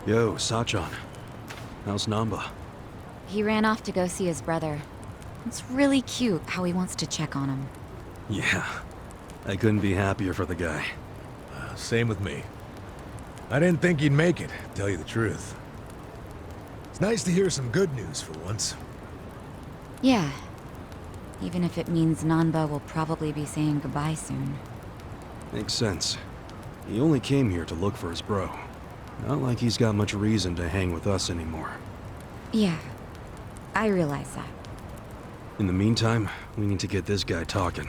Yo, Sachan. How's Nanba? He ran off to go see his brother. It's really cute how he wants to check on him. Yeah, I couldn't be happier for the guy. Same with me. I didn't think he'd make it, to tell you the truth. It's nice to hear some good news for once. Yeah. Even if it means Nanba will probably be saying goodbye soon. Makes sense. He only came here to look for his bro. Not like he's got much reason to hang with us anymore. Yeah, I realize that. In the meantime, we need to get this guy talking.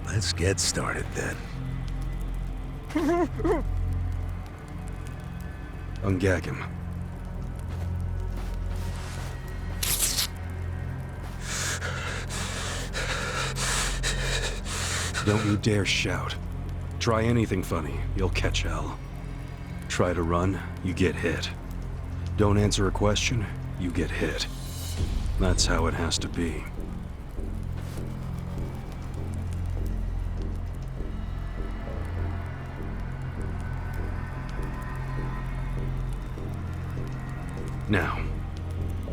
Let's get started then. Ungag him. Don't you dare shout. Try anything funny, you'll catch hell. Try to run, you get hit. Don't answer a question, you get hit. That's how it has to be. Now,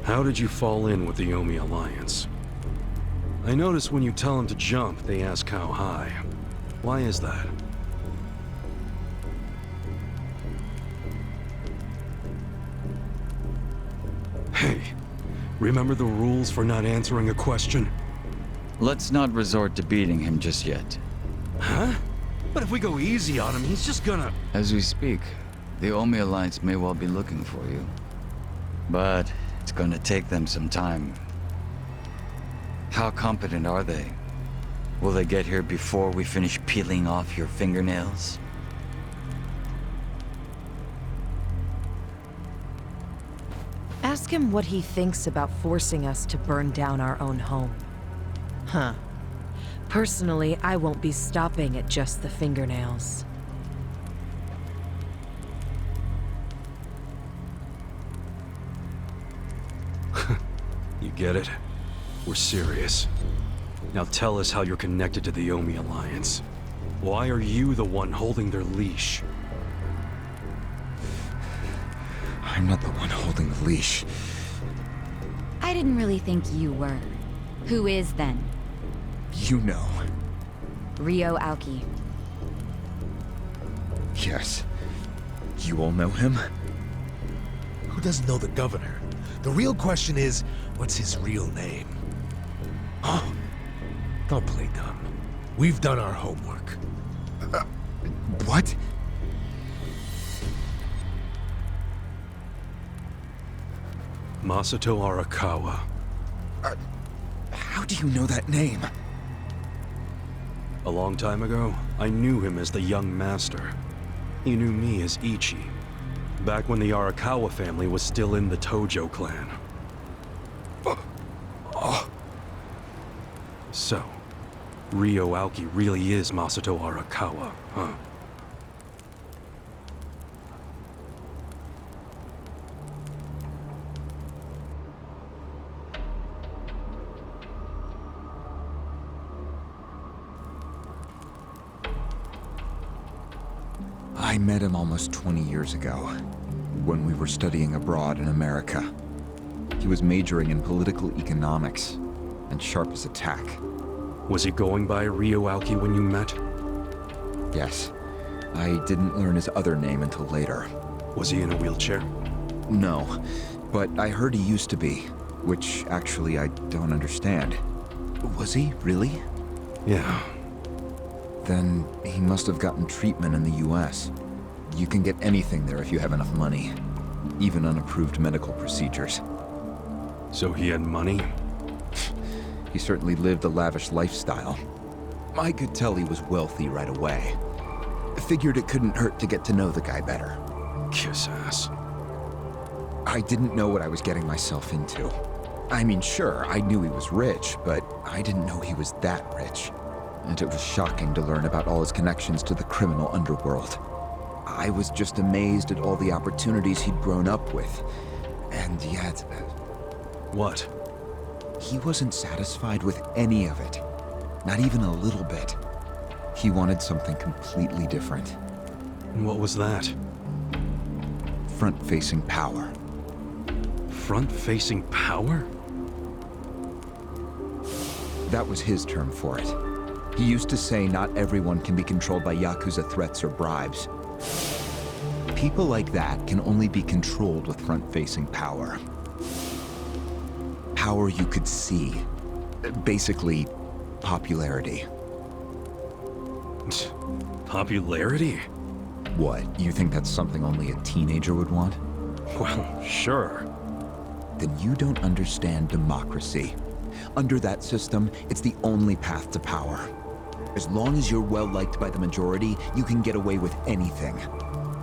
how did you fall in with the Yomi Alliance? I notice when you tell them to jump, they ask how high. Why is that? Hey, remember the rules for not answering a question? Let's not resort to beating him just yet. Huh? But if we go easy on him, he's just gonna... As we speak, the Omi Alliance may well be looking for you. But it's gonna take them some time. How competent are they? Will they get here before we finish peeling off your fingernails? Ask him what he thinks about forcing us to burn down our own home. Huh. Personally, I won't be stopping at just the fingernails. You get it? We're serious. Now tell us how you're connected to the Yomi Alliance. Why are you the one holding their leash? I'm not the one holding the leash. I didn't really think you were. Who is then? You know. Ryo Aoki. Yes. You all know him? Who doesn't know the governor? The real question is, what's his real name? Oh, don't play dumb. We've done our homework. What? Masato Arakawa. How do you know that name? A long time ago, I knew him as the young master. He knew me as Ichi. Back when the Arakawa family was still in the Tojo clan. So, Ryo Aoki really is Masato Arakawa, huh? I met him almost 20 years ago, when we were studying abroad in America. He was majoring in political economics, and sharp as a tack. Was he going by Ryo Aoki when you met? Yes. I didn't learn his other name until later. Was he in a wheelchair? No, but I heard he used to be, which actually I don't understand. Was he, really? Yeah. Then he must have gotten treatment in the US. You can get anything there if you have enough money. Even unapproved medical procedures. So he had money? He certainly lived a lavish lifestyle. I could tell he was wealthy right away. Figured it couldn't hurt to get to know the guy better. Kiss ass. I didn't know what I was getting myself into. I mean, sure, I knew he was rich, but I didn't know he was that rich. And it was shocking to learn about all his connections to the criminal underworld. I was just amazed at all the opportunities he'd grown up with. And yet... What? He wasn't satisfied with any of it. Not even a little bit. He wanted something completely different. And what was that? Front-facing power. Front-facing power? That was his term for it. He used to say not everyone can be controlled by Yakuza threats or bribes. People like that can only be controlled with front-facing power. Power you could see. Basically, popularity. Popularity? What, you think that's something only a teenager would want? Well, sure. Then you don't understand democracy. Under that system, it's the only path to power. As long as you're well-liked by the majority, you can get away with anything.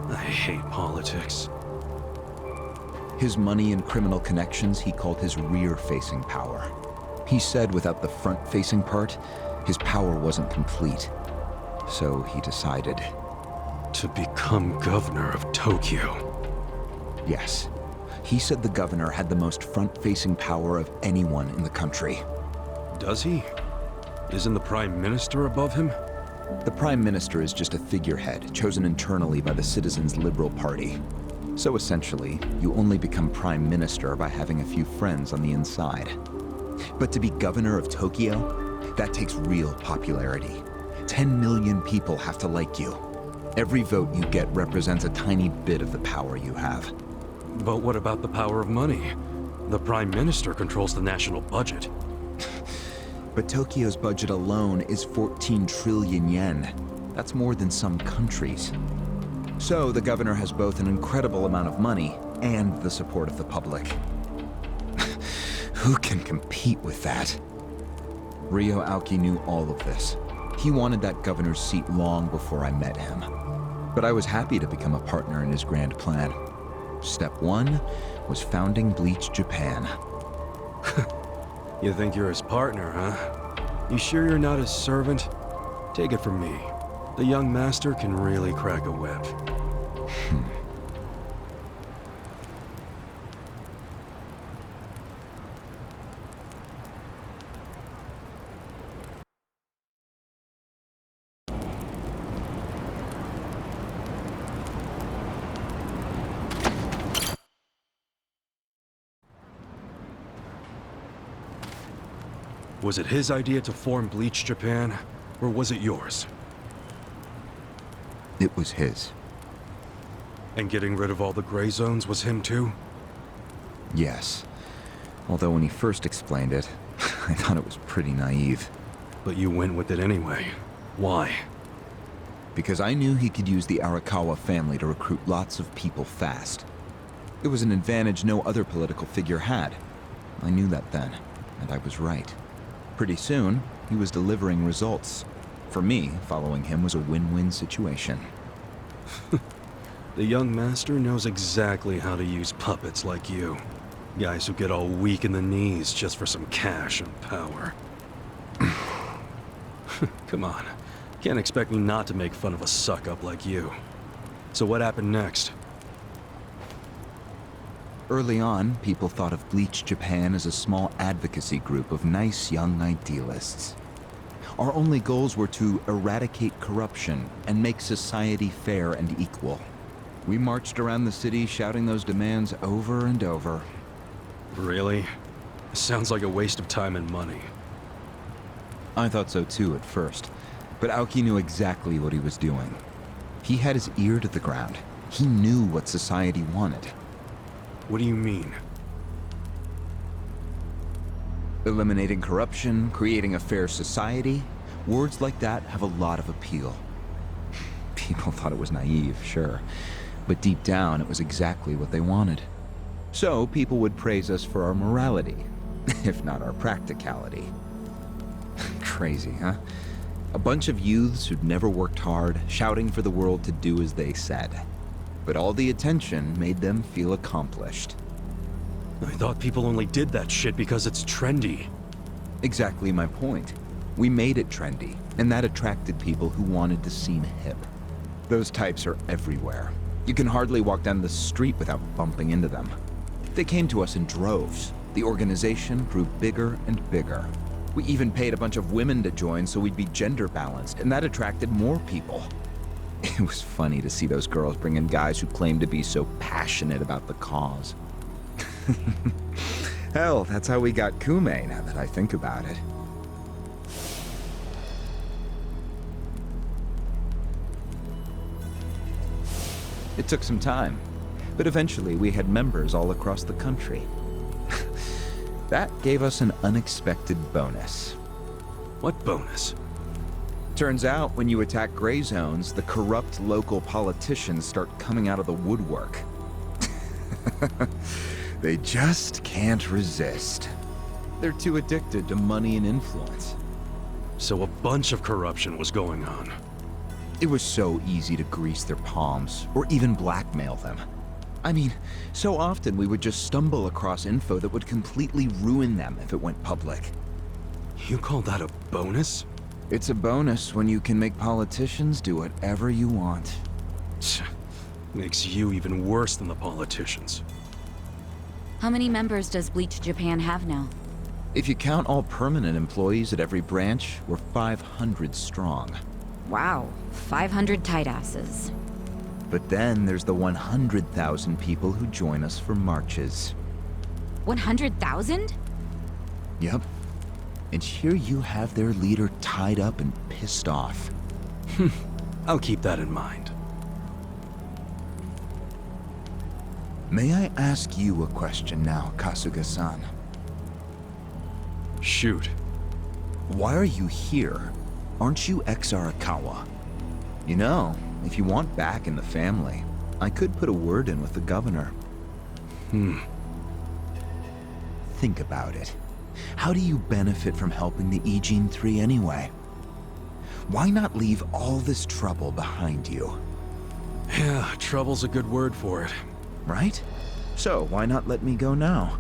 I hate politics. His money and criminal connections he called his rear-facing power. He said without the front-facing part, his power wasn't complete. So he decided... To become governor of Tokyo. Yes. He said the governor had the most front-facing power of anyone in the country. Does he? Isn't the Prime Minister above him? The Prime Minister is just a figurehead, chosen internally by the Citizens' Liberal Party. So essentially, you only become Prime Minister by having a few friends on the inside. But to be governor of Tokyo, that takes real popularity. 10 million people have to like you. Every vote you get represents a tiny bit of the power you have. But what about the power of money? The Prime Minister controls the national budget. But Tokyo's budget alone is 14 trillion yen. That's more than some countries. So the governor has both an incredible amount of money and the support of the public. Who can compete with that? Ryo Aoki knew all of this. He wanted that governor's seat long before I met him. But I was happy to become a partner in his grand plan. Step 1 was founding Bleach Japan. You think you're his partner, huh? You sure you're not his servant? Take it from me. The young master can really crack a whip. Was it his idea to form Bleach Japan, or was it yours? It was his. And getting rid of all the gray zones was him too? Yes. Although when he first explained it, I thought it was pretty naive. But you went with it anyway. Why? Because I knew he could use the Arakawa family to recruit lots of people fast. It was an advantage no other political figure had. I knew that then, and I was right. Pretty soon, he was delivering results. For me, following him was a win-win situation. The young master knows exactly how to use puppets like you. Guys who get all weak in the knees just for some cash and power. Come on. Can't expect me not to make fun of a suck-up like you. So what happened next? Early on, people thought of Bleach Japan as a small advocacy group of nice young idealists. Our only goals were to eradicate corruption and make society fair and equal. We marched around the city shouting those demands over and over. Really? Sounds like a waste of time and money. I thought so too at first, but Aoki knew exactly what he was doing. He had his ear to the ground. He knew what society wanted. What do you mean? Eliminating corruption, creating a fair society, words like that have a lot of appeal. People thought it was naive, sure, but deep down it was exactly what they wanted. So people would praise us for our morality, if not our practicality. Crazy, huh? A bunch of youths who'd never worked hard, shouting for the world to do as they said. But all the attention made them feel accomplished. I thought people only did that shit because it's trendy. Exactly my point. We made it trendy, and that attracted people who wanted to seem hip. Those types are everywhere. You can hardly walk down the street without bumping into them. They came to us in droves. The organization grew bigger and bigger. We even paid a bunch of women to join so we'd be gender balanced, and that attracted more people. It was funny to see those girls bring in guys who claimed to be so passionate about the cause. Hell, that's how we got Kume, now that I think about it. It took some time, but eventually we had members all across the country. That gave us an unexpected bonus. What bonus? Turns out, when you attack gray zones, the corrupt local politicians start coming out of the woodwork. They just can't resist. They're too addicted to money and influence. So a bunch of corruption was going on. It was so easy to grease their palms, or even blackmail them. I mean, so often we would just stumble across info that would completely ruin them if it went public. You call that a bonus? It's a bonus when you can make politicians do whatever you want. Makes you even worse than the politicians. How many members does Bleach Japan have now? If you count all permanent employees at every branch, we're 500 strong. Wow, 500 tight asses. But then there's the 100,000 people who join us for marches. 100,000? Yep. And here you have their leader tied up and pissed off. I'll keep that in mind. May I ask you a question now, Kasuga-san? Shoot. Why are you here? Aren't you ex-Arakawa? You know, if you want back in the family, I could put a word in with the governor. Think about it. How do you benefit from helping the Ijin 3 anyway? Why not leave all this trouble behind you? Yeah, trouble's a good word for it. Right? So why not let me go now?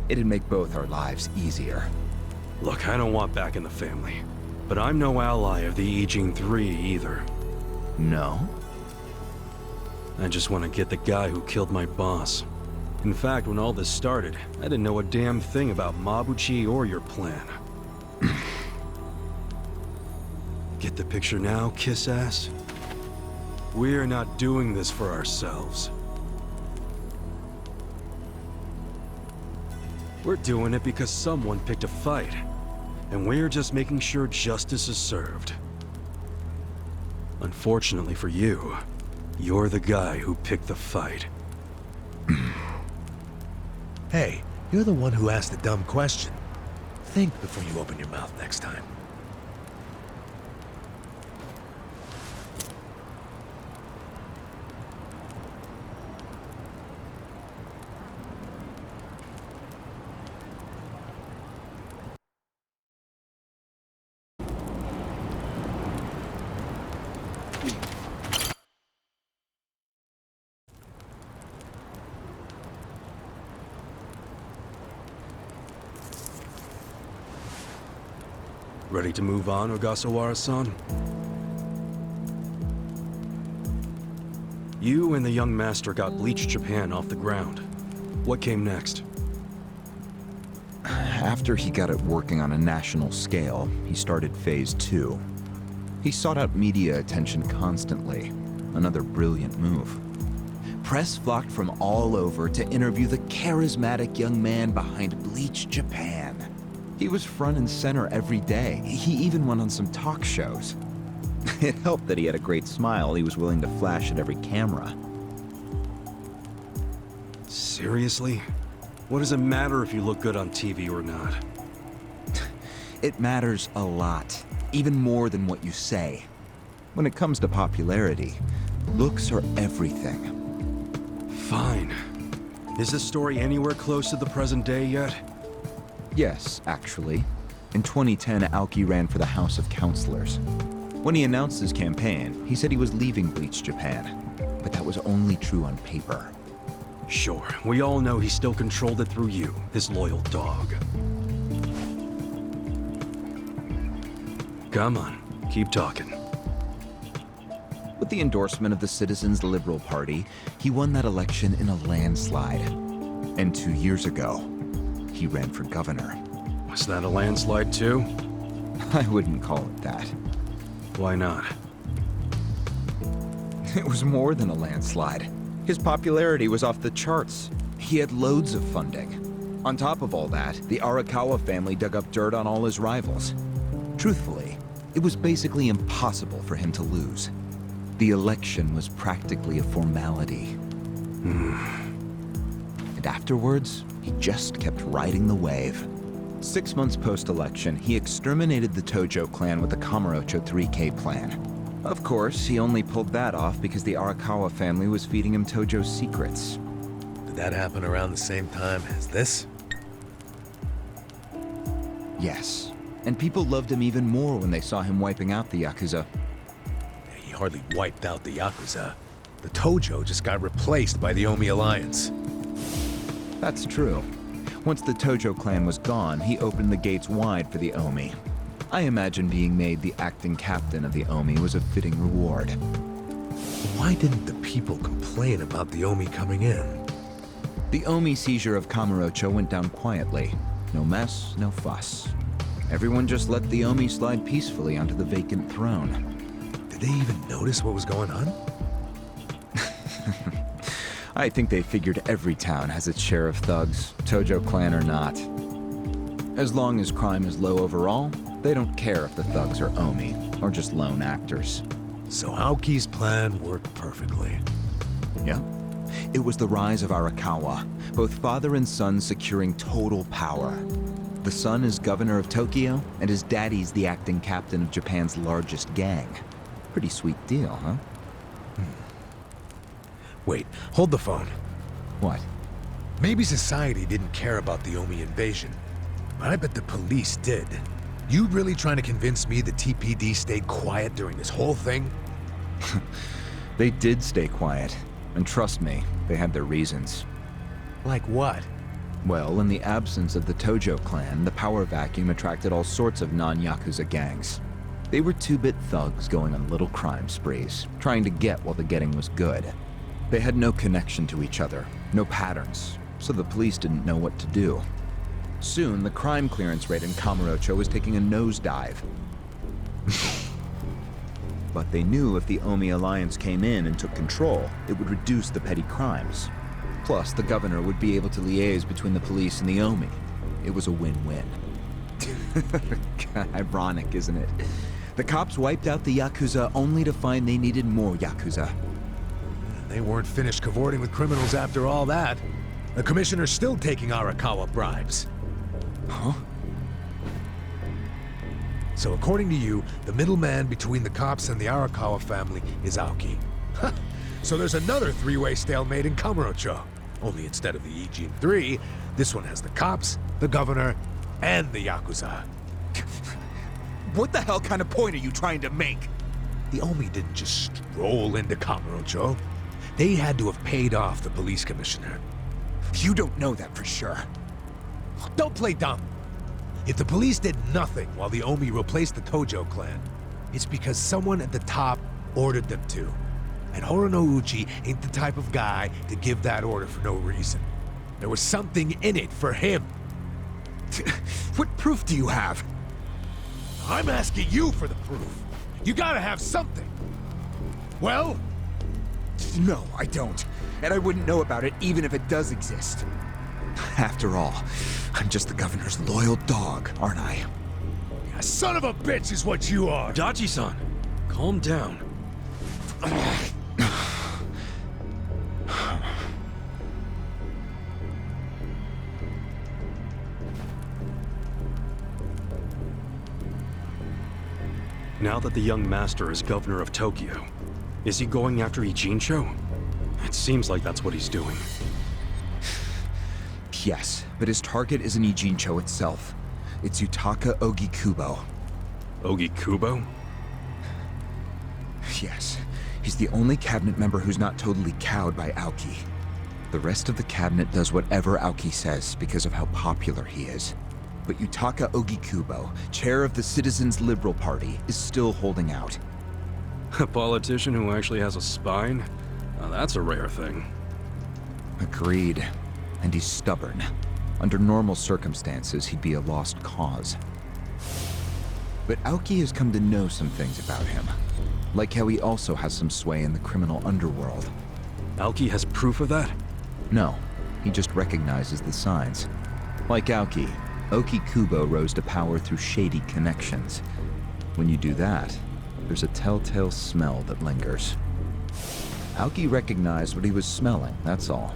It'd make both our lives easier. Look, I don't want back in the family. But I'm no ally of the Ijin 3 either. No? I just want to get the guy who killed my boss. In fact, when all this started, I didn't know a damn thing about Mabuchi or your plan. Get the picture now, kiss ass? We're not doing this for ourselves. We're doing it because someone picked a fight. And we're just making sure justice is served. Unfortunately for you, you're the guy who picked the fight. Hey, you're the one who asked the dumb question. Think before you open your mouth next time. Ready to move on, Ogasawara-san? You and the young master got Bleach Japan off the ground. What came next? After he got it working on a national scale, he started Phase 2. He sought out media attention constantly. Another brilliant move. Press flocked from all over to interview the charismatic young man behind Bleach Japan. He was front and center every day. He even went on some talk shows. It helped that he had a great smile he was willing to flash at every camera. Seriously? What does it matter if you look good on TV or not? It matters a lot, even more than what you say. When it comes to popularity, looks are everything. Fine. Is this story anywhere close to the present day yet? Yes, actually. In 2010, Aoki ran for the House of Councilors. When he announced his campaign, he said he was leaving Bleach Japan. But that was only true on paper. Sure, we all know he still controlled it through you, his loyal dog. Come on, keep talking. With the endorsement of the Citizens Liberal Party, he won that election in a landslide. And 2 years ago, he ran for governor. Was that a landslide too? I wouldn't call it that. Why not? It was more than a landslide. His popularity was off the charts. He had loads of funding. On top of all that, the Arakawa family dug up dirt on all his rivals. Truthfully, it was basically impossible for him to lose. The election was practically a formality. And afterwards, he just kept riding the wave. 6 months post-election, he exterminated the Tojo clan with the Kamurocho 3K plan. Of course, he only pulled that off because the Arakawa family was feeding him Tojo's secrets. Did that happen around the same time as this? Yes. And people loved him even more when they saw him wiping out the Yakuza. He hardly wiped out the Yakuza. The Tojo just got replaced by the Omi Alliance. That's true. Once the Tojo clan was gone, he opened the gates wide for the Omi. I imagine being made the acting captain of the Omi was a fitting reward. Why didn't the people complain about the Omi coming in? The Omi seizure of Kamurocho went down quietly. No mess, no fuss. Everyone just let the Omi slide peacefully onto the vacant throne. Did they even notice what was going on? I think they figured every town has its share of thugs, Tojo clan or not. As long as crime is low overall, they don't care if the thugs are Omi, or just lone actors. So Aoki's plan worked perfectly. Yeah. It was the rise of Arakawa, both father and son securing total power. The son is governor of Tokyo, and his daddy's the acting captain of Japan's largest gang. Pretty sweet deal, huh? Wait, hold the phone. What? Maybe society didn't care about the Omi invasion, but I bet the police did. You really trying to convince me the TPD stayed quiet during this whole thing? They did stay quiet, and trust me, they had their reasons. Like what? Well, in the absence of the Tojo clan, the power vacuum attracted all sorts of non-Yakuza gangs. They were two-bit thugs going on little crime sprees, trying to get while the getting was good. They had no connection to each other, no patterns, so the police didn't know what to do. Soon, the crime clearance rate in Kamurocho was taking a nosedive. But they knew if the Omi Alliance came in and took control, it would reduce the petty crimes. Plus, the governor would be able to liaise between the police and the Omi. It was a win-win. Ironic, isn't it? The cops wiped out the Yakuza only to find they needed more Yakuza. They weren't finished cavorting with criminals after all that. The commissioner's still taking Arakawa bribes. Huh? So according to you, the middleman between the cops and the Arakawa family is Aoki. So there's another three-way stalemate in Kamurocho. Only instead of the Ijin 3, this one has the cops, the governor, and the Yakuza. What the hell kind of point are you trying to make? The Omi didn't just stroll into Kamurocho. They had to have paid off the police commissioner. You don't know that for sure. Don't play dumb. If the police did nothing while the Omi replaced the Tojo clan, it's because someone at the top ordered them to. And Horonouchi ain't the type of guy to give that order for no reason. There was something in it for him. What proof do you have? I'm asking you for the proof. You gotta have something. Well? No, I don't. And I wouldn't know about it even if it does exist. After all, I'm just the governor's loyal dog, aren't I? A son of a bitch is what you are. Adachi-san, calm down. Now that the young master is governor of Tokyo, is he going after Ijincho? It seems like that's what he's doing. Yes, but his target isn't Ijincho itself. It's Yutaka Ogikubo. Ogikubo? Yes, he's the only cabinet member who's not totally cowed by Aoki. The rest of the cabinet does whatever Aoki says because of how popular he is. But Yutaka Ogikubo, chair of the Citizens Liberal Party, is still holding out. A politician who actually has a spine? Now that's a rare thing. Agreed. And he's stubborn. Under normal circumstances, he'd be a lost cause. But Aoki has come to know some things about him. Like how he also has some sway in the criminal underworld. Aoki has proof of that? No, he just recognizes the signs. Like Aoki, Oki Kubo rose to power through shady connections. When you do that, there's a telltale smell that lingers. Aoki recognized what he was smelling, that's all.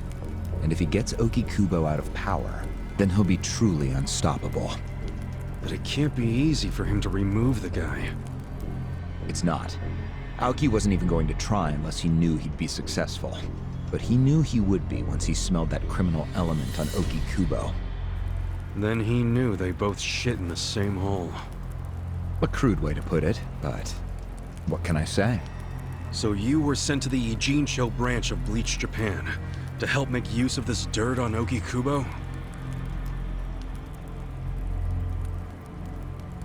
And if he gets Oki Kubo out of power, then he'll be truly unstoppable. But it can't be easy for him to remove the guy. It's not. Aoki wasn't even going to try unless he knew he'd be successful. But he knew he would be once he smelled that criminal element on Oki Kubo. Then he knew they both shit in the same hole. A crude way to put it, but what can I say? So you were sent to the Ijincho branch of Bleach Japan to help make use of this dirt on Oki Kubo?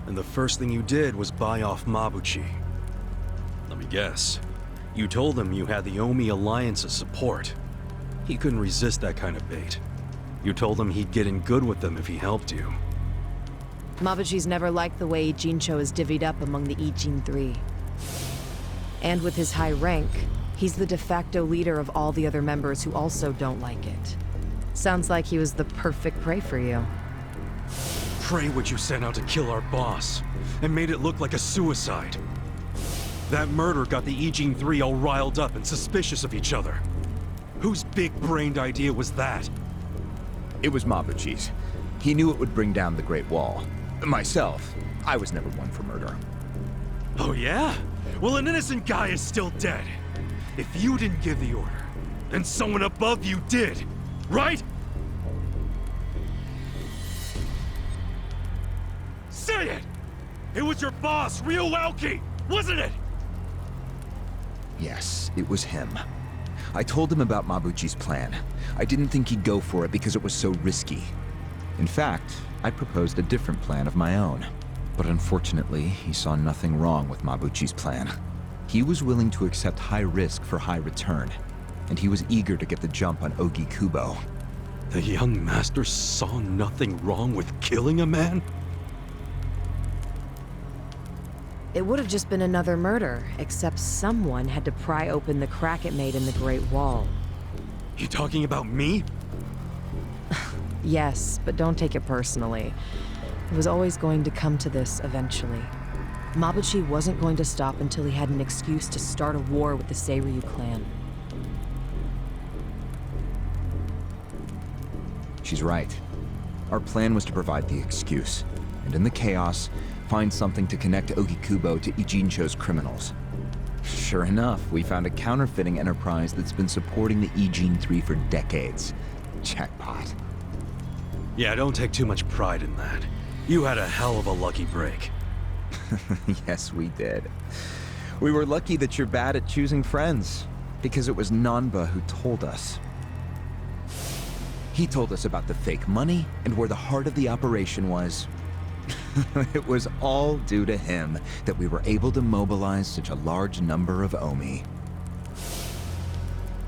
And the first thing you did was buy off Mabuchi. Let me guess. You told him you had the Omi Alliance's support. He couldn't resist that kind of bait. You told him he'd get in good with them if he helped you. Mabuchi's never liked the way Ijincho is divvied up among the Ijin 3. And with his high rank, he's the de facto leader of all the other members who also don't like it. Sounds like he was the perfect prey for you. Prey what you sent out to kill our boss, and made it look like a suicide. That murder got the Ijin 3 all riled up and suspicious of each other. Whose big-brained idea was that? It was Mabuchi's. He knew it would bring down the Great Wall. Myself, I was never one for murder. Oh yeah? Well, an innocent guy is still dead. If you didn't give the order, then someone above you did, right? Say it! It was your boss, Ryuaoki, wasn't it? Yes, it was him. I told him about Mabuchi's plan. I didn't think he'd go for it because it was so risky. In fact, I proposed a different plan of my own. But unfortunately, he saw nothing wrong with Mabuchi's plan. He was willing to accept high risk for high return, and he was eager to get the jump on Ogi Kubo. The young master saw nothing wrong with killing a man? It would have just been another murder, except someone had to pry open the crack it made in the Great Wall. You talking about me? Yes, but don't take it personally. It was always going to come to this eventually. Mabuchi wasn't going to stop until he had an excuse to start a war with the Seiryu clan. She's right. Our plan was to provide the excuse, and in the chaos, find something to connect Ogi Kubo to Ijincho's criminals. Sure enough, we found a counterfeiting enterprise that's been supporting the Ijin 3 for decades. Jackpot. Yeah, don't take too much pride in that. You had a hell of a lucky break. Yes, we did. We were lucky that you're bad at choosing friends, because it was Nanba who told us. He told us about the fake money and where the heart of the operation was. It was all due to him that we were able to mobilize such a large number of Omi.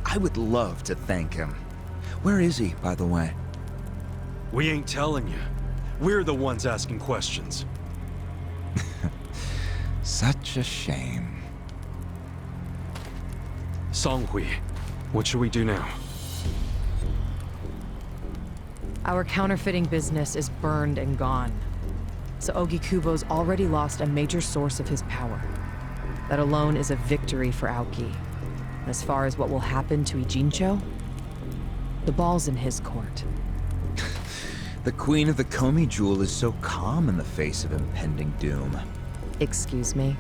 I would love to thank him. Where is he, by the way? We ain't telling you. We're the ones asking questions. Such a shame. Songhui, what should we do now? Our counterfeiting business is burned and gone. So Ogi Kubo's already lost a major source of his power. That alone is a victory for Aoki. As far as what will happen to Ijincho, the ball's in his court. The Queen of the Komi Jewel is so calm in the face of impending doom. Excuse me?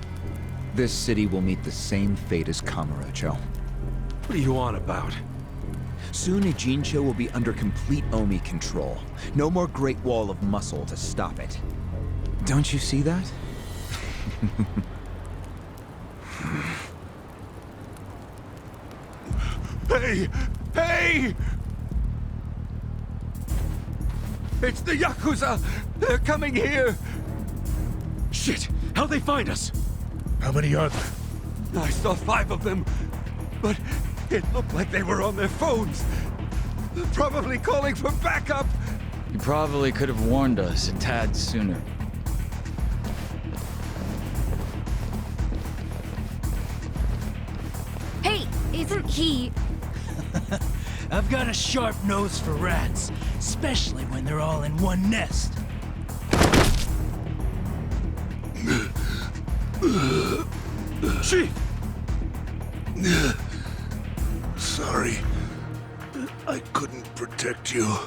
This city will meet the same fate as Kamurocho. What are you on about? Soon Ijincho will be under complete Omi control. No more Great Wall of muscle to stop it. Don't you see that? Hey! Hey! It's the Yakuza! They're coming here! Shit! How'd they find us? How many are there? I saw 5 of them, but it looked like they were on their phones. Probably calling for backup! You probably could have warned us a tad sooner. Hey, isn't he... I've got a sharp nose for rats, especially when they're all in one nest. Chief! Sorry. I couldn't protect you.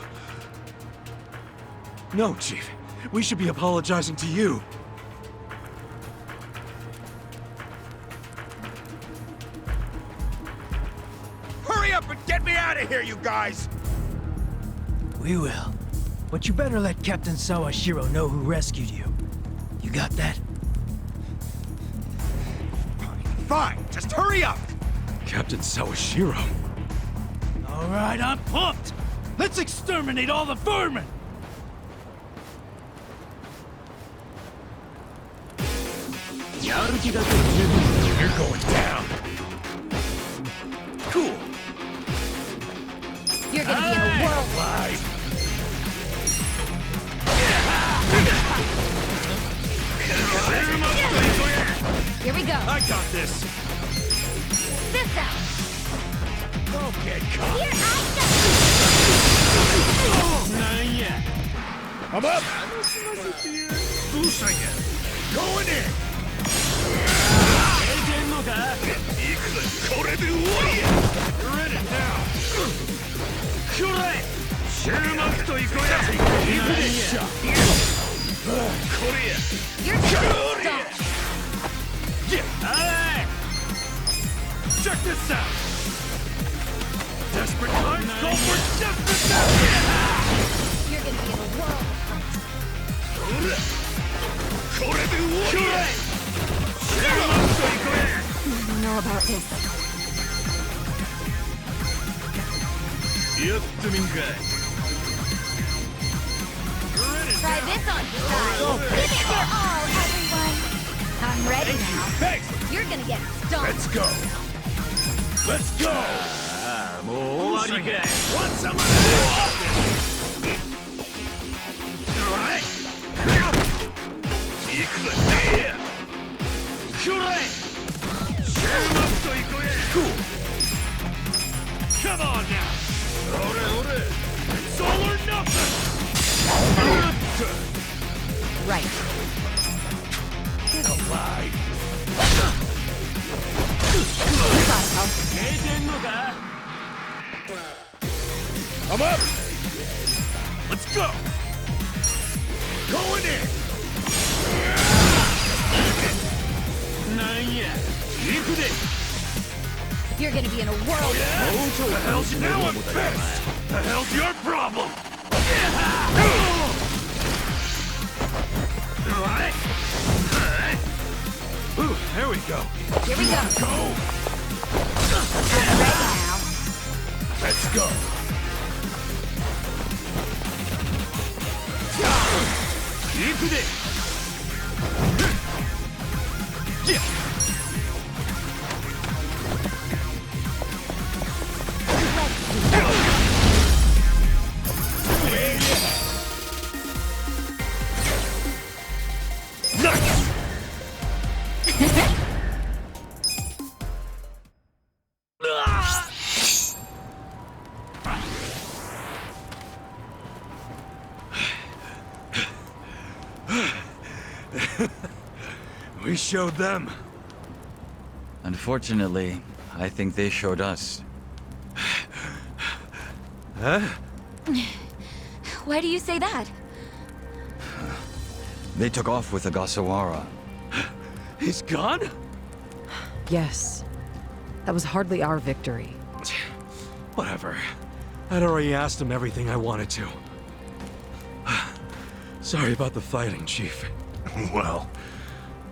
No, Chief. We should be apologizing to you. Hurry up and get me out of here, you guys! We will. But you better let Captain Sawashiro know who rescued you. You got that? Fine, just hurry up! Captain Sawashiro. All right, I'm pumped. Let's exterminate all the vermin. You're going down. Cool. You're gonna be in a world... Here we go. I got this. This out. Don't get caught. Here I I'm up. Going in. You're in it now. You're done. Check this out. Desperate times call for desperate measures. You're gonna be in a world I don't know about this. Try this on your side. Give it your all, everyone. I'm ready now. Thanks. You're gonna get stoned. Let's go. Let's go. Want some of this? Cool. Come on now. It's all or nothing. Right. Get alive. You gotta help. I'm up. Let's go. Going in. You're gonna be in a world. The hell's now I'm pissed. The hell's your problem? Ooh, there we go. Here we go. Go. I'm ready now. Let's go. We showed them. Unfortunately, I think they showed us. Huh? Why do you say that? They took off with Ogasawara. He's gone? Yes. That was hardly our victory. Whatever. I'd already asked him everything I wanted to. Sorry about the fighting, Chief. Well,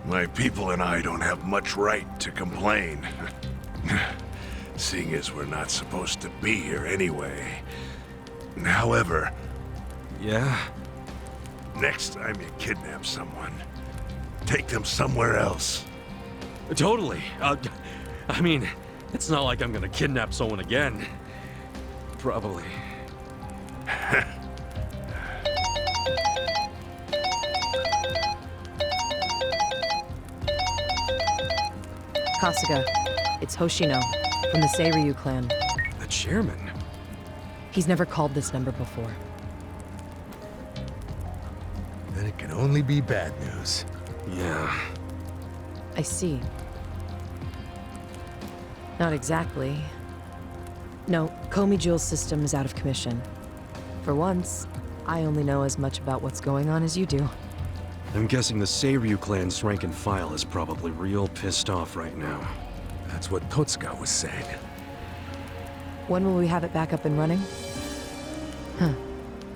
my people and I don't have much right to complain. Seeing as we're not supposed to be here anyway. However, Yeah? next time you kidnap someone, take them somewhere else. Totally. I mean, it's not like I'm gonna kidnap someone again. Probably. Kasuga, it's Hoshino, from the Seiryu clan. The chairman? He's never called this number before. Then it can only be bad news. Yeah. I see. Not exactly. No, Komi Jewel's system is out of commission. For once, I only know as much about what's going on as you do. I'm guessing the Seiryu clan's rank and file is probably real pissed off right now. That's what Totsuka was saying. When will we have it back up and running? Huh.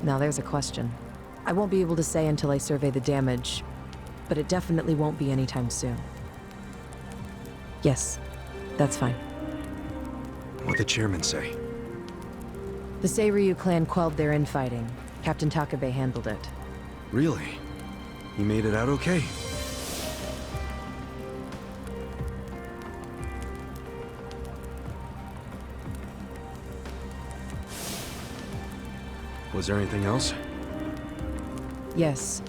Now there's a question. I won't be able to say until I survey the damage, but it definitely won't be anytime soon. Yes, that's fine. What'd the chairman say? The Seiryu clan quelled their infighting. Captain Takabe handled it. Really? He made it out okay? Was there anything else? Yes.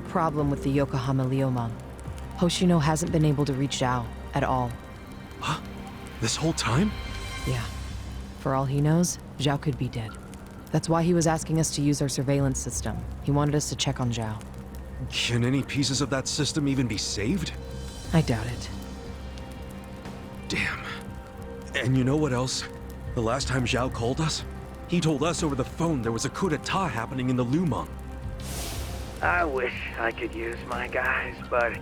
Problem with the Yokohama Lioma. Hoshino hasn't been able to reach Zhao at all. Huh? This whole time? Yeah. For all he knows, Zhao could be dead. That's why he was asking us to use our surveillance system. He wanted us to check on Zhao. Can any pieces of that system even be saved? I doubt it. Damn. And you know what else? The last time Zhao called us, he told us over the phone there was a coup d'etat happening in the Lumang. I wish I could use my guys, but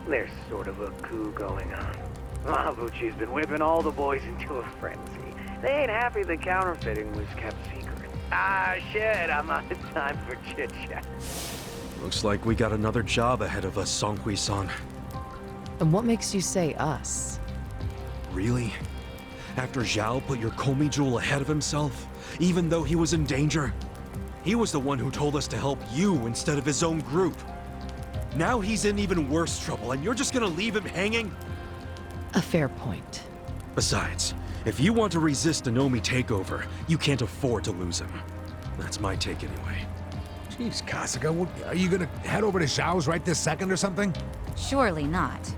there's sort of a coup going on. Mabuchi's been whipping all the boys into a frenzy. They ain't happy the counterfeiting was kept secret. Ah, shit, I'm out of time for chit-chat. Looks like we got another job ahead of us, Songhui-san. And what makes you say us? Really? After Zhao put your Komi jewel ahead of himself, even though he was in danger? He was the one who told us to help you instead of his own group. Now he's in even worse trouble, and you're just gonna leave him hanging? A fair point. Besides, if you want to resist an Omi takeover, you can't afford to lose him. That's my take anyway. Jeez, Kasuga, are you gonna head over to Zhao's right this second or something? Surely not.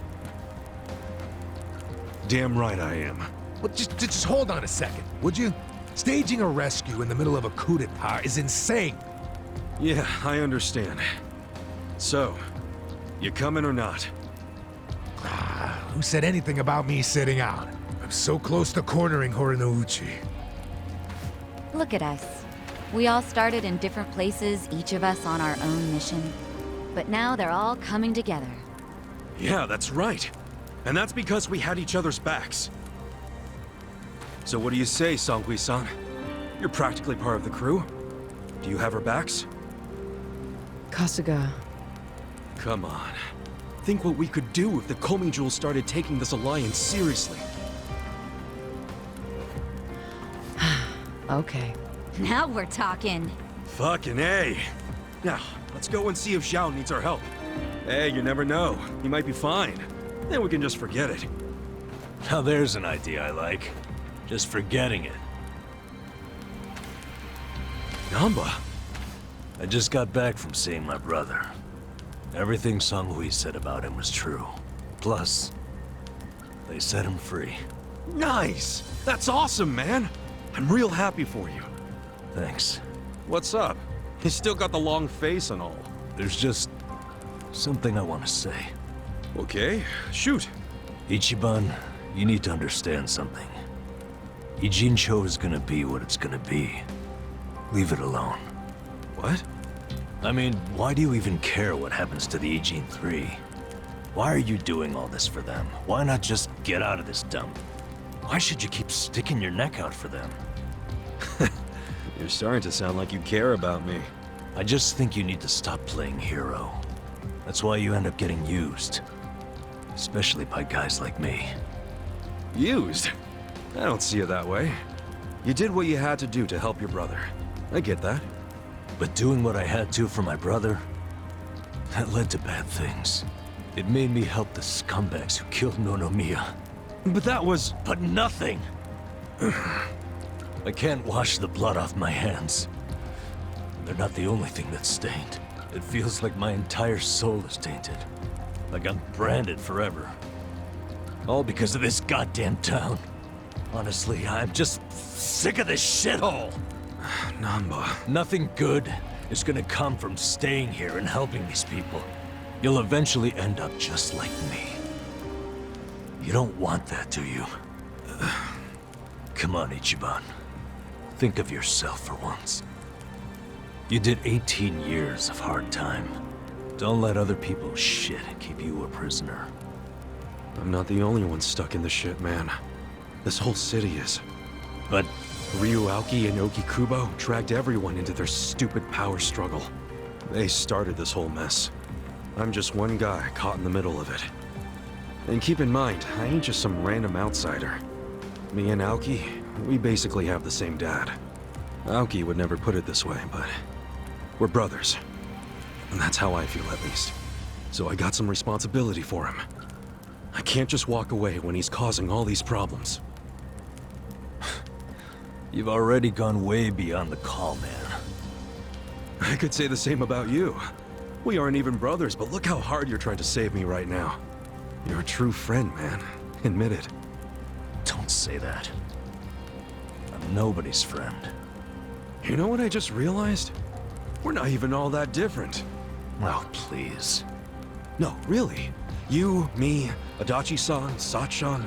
Damn right I am. Well, just hold on a second, would you? Staging a rescue in the middle of a coup d'etat is insane. Yeah, I understand. So, you coming or not? Who said anything about me sitting out? I'm so close to cornering Horinouchi. Look at us. We all started in different places, each of us on our own mission. But now they're all coming together. Yeah, that's right. And that's because we had each other's backs. So what do you say, Songhui-san? You're practically part of the crew. Do you have our backs? Kasuga. Come on. Think what we could do if the Komi Jewel started taking this alliance seriously. Okay. Now we're talking. Fucking A. Now, let's go and see if Zhao needs our help. Hey, you never know. He might be fine. Then we can just forget it. Now there's an idea I like. Just forgetting it. Nanba? I just got back from seeing my brother. Everything Songhui said about him was true. Plus, they set him free. Nice! That's awesome, man! I'm real happy for you. Thanks. What's up? You still got the long face and all. There's just something I want to say. Okay, shoot. Ichiban, you need to understand something. Ijincho is gonna be what it's gonna be. Leave it alone. What? I mean, why do you even care what happens to the Ijin 3? Why are you doing all this for them? Why not just get out of this dump? Why should you keep sticking your neck out for them? You're starting to sound like you care about me. I just think you need to stop playing hero. That's why you end up getting used. Especially by guys like me. Used? I don't see it that way. You did what you had to do to help your brother. I get that. But doing what I had to for my brother, that led to bad things. It made me help the scumbags who killed Nonomiya. But that was... But nothing! I can't wash the blood off my hands. They're not the only thing that's stained. It feels like my entire soul is tainted. Like I'm branded forever. All because of this goddamn town. Honestly, I'm just sick of this shithole. Nanba. Nothing good is gonna come from staying here and helping these people. You'll eventually end up just like me. You don't want that, do you? Come on, Ichiban. Think of yourself for once. You did 18 years of hard time. Don't let other people's shit keep you a prisoner. I'm not the only one stuck in the shit, man. This whole city is. But Ryuauki and Okikubo dragged everyone into their stupid power struggle. They started this whole mess. I'm just one guy caught in the middle of it. And keep in mind, I ain't just some random outsider. Me and Aoki, we basically have the same dad. Aoki would never put it this way, but we're brothers. And that's how I feel, at least. So I got some responsibility for him. I can't just walk away when he's causing all these problems. you've already gone way beyond the call, man. I could say the same about you. We aren't even brothers, but look how hard you're trying to save me right now. You're a true friend, man. Admit it. Don't say that. I'm nobody's friend. You know what I just realized? We're not even all that different. Oh, please. No, really. You, me, Adachi-san, Sachan.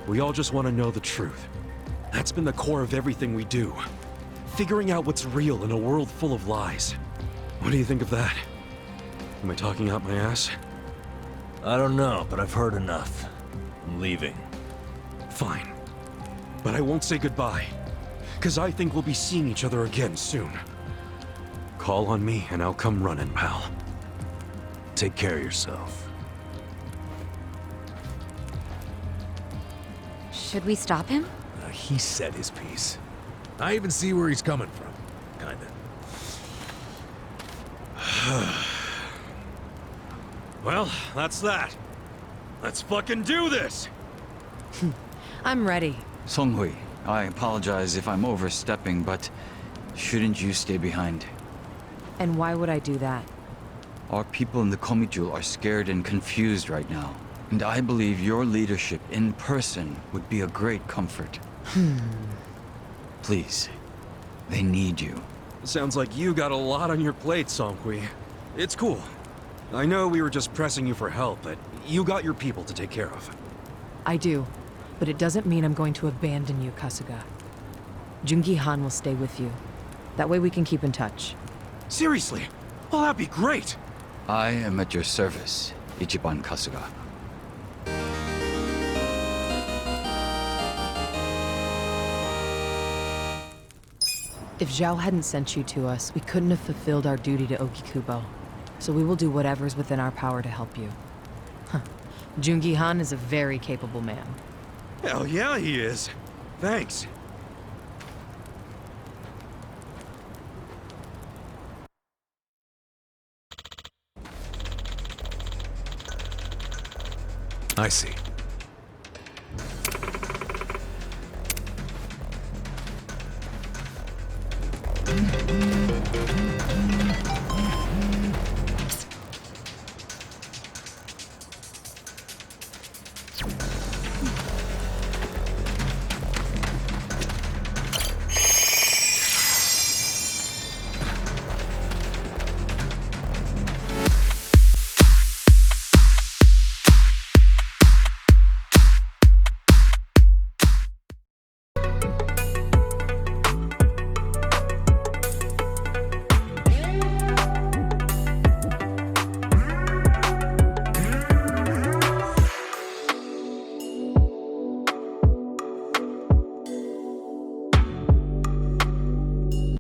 We all just want to know the truth. That's been the core of everything we do. Figuring out what's real in a world full of lies. What do you think of that? Am I talking out my ass? I don't know, but I've heard enough. I'm leaving. Fine. But I won't say goodbye. 'Cause I think we'll be seeing each other again soon. Call on me and I'll come running, pal. Take care of yourself. Should we stop him? He said his piece. I even see where he's coming from. Kinda. Well, that's that. Let's fucking do this! I'm ready. Songhui, I apologize if I'm overstepping, but shouldn't you stay behind? And why would I do that? Our people in the Komijul are scared and confused right now. And I believe your leadership in person would be a great comfort. Please, they need you. Sounds like you got a lot on your plate, Songhui. It's cool. I know we were just pressing you for help, but you got your people to take care of. I do, but it doesn't mean I'm going to abandon you, Kasuga. Jungi-han will stay with you. That way we can keep in touch. Seriously? Well, that'd be great! I am at your service, Ichiban Kasuga. If Zhao hadn't sent you to us, we couldn't have fulfilled our duty to Okikubo. So we will do whatever's within our power to help you. Huh. Jungi-han is a very capable man. Hell yeah, he is. Thanks. I see.